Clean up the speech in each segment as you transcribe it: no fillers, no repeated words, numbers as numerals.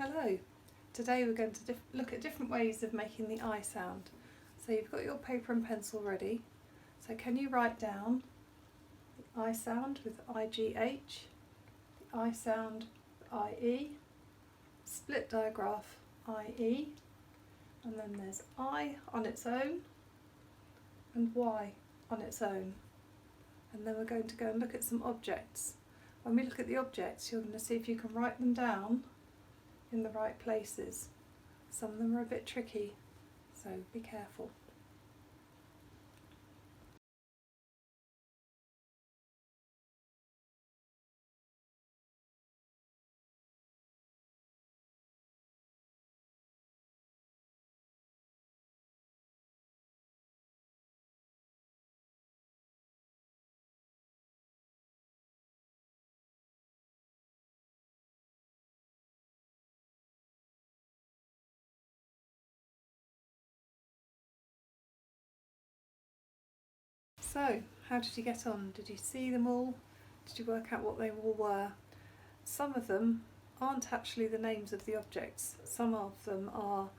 Hello, today we're going to look at different ways of making the I sound. So you've got your paper and pencil ready, so can you write down the I sound with IGH, the I sound with IE, split digraph IE, and then there's I on its own and Y on its own. And then we're going to go and look at some objects. When we look at the objects, you're going to see if you can write them down in the right places. Some of them are a bit tricky, so be careful. So, how did you get on? Did you see them all? Did you work out what they all were? Some of them aren't actually the names of the objects. Some of them are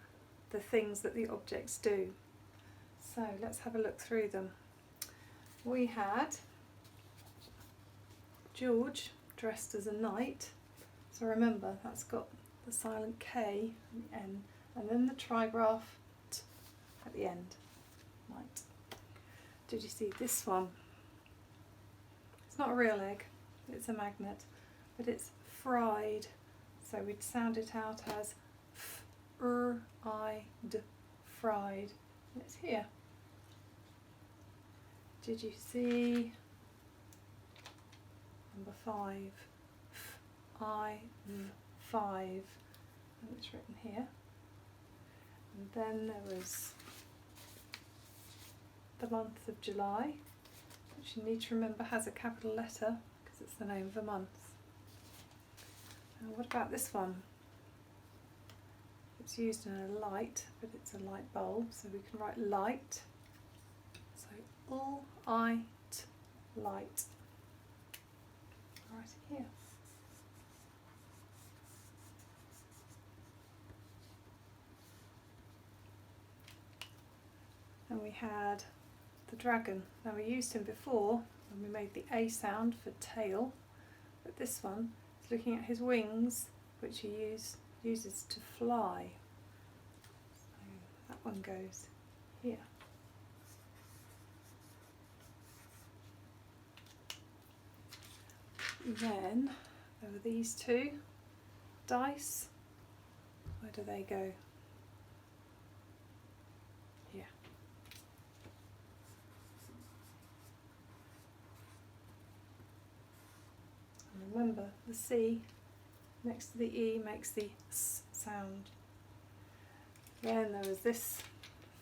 the things that the objects do. So let's have a look through them. We had George dressed as a knight. So remember, that's got the silent K at the end, and then the trigraph T at the end. Knight. Did you see this one? It's not a real egg, it's a magnet, but it's fried. So we'd sound it out as f-r-i-d, fried. It's here. Did you see number 5? F-I-v-5, and it's written here. And then there was the month of July, which you need to remember has a capital letter because it's the name of a month. And what about this one? It's used in a light, but it's a light bulb, so we can write light. So all-I-t, light. I'll write it here. And we had the dragon. Now we used him before when we made the A sound for tail, but this one is looking at his wings, which he uses to fly. So that one goes here. Then there were these two dice. Where do they go? Here. And remember, the C next to the E makes the S sound. Then there was this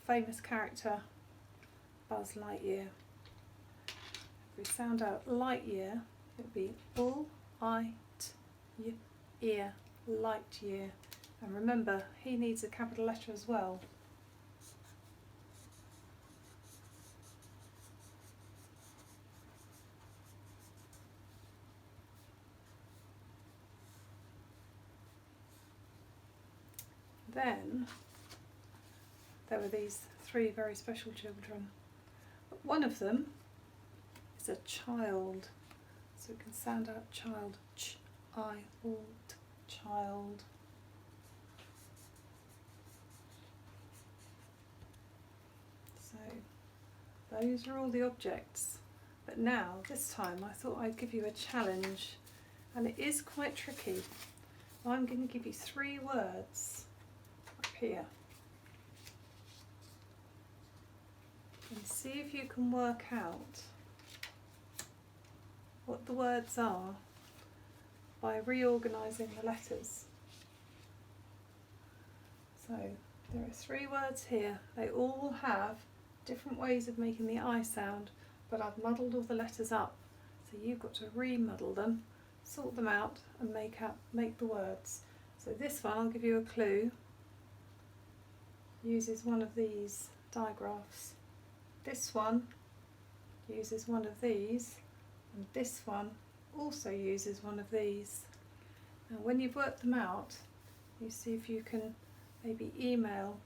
famous character, Buzz Lightyear. If we sound out light year, it would be L-I-T-Y-ear, light year. And remember, he needs a capital letter as well. Then there were these 3 very special children. But one of them is a child, so we can sound out child, ch-i-l-d, child. So those are all the objects. But now, this time, I thought I'd give you a challenge, and it is quite tricky. I'm going to give you 3 words up here. And see if you can work out what the words are by reorganising the letters. So there are 3 words here. They all have different ways of making the I sound, but I've muddled all the letters up. So you've got to remuddle them, sort them out, and make the words. So this one, I'll give you a clue, uses one of these digraphs. This one uses one of these, and this one also uses one of these. Now when you've worked them out, You see if you can maybe email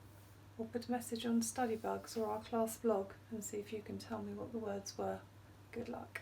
or put a message on Studybugs or our class blog and see if you can tell me what the words were. Good luck.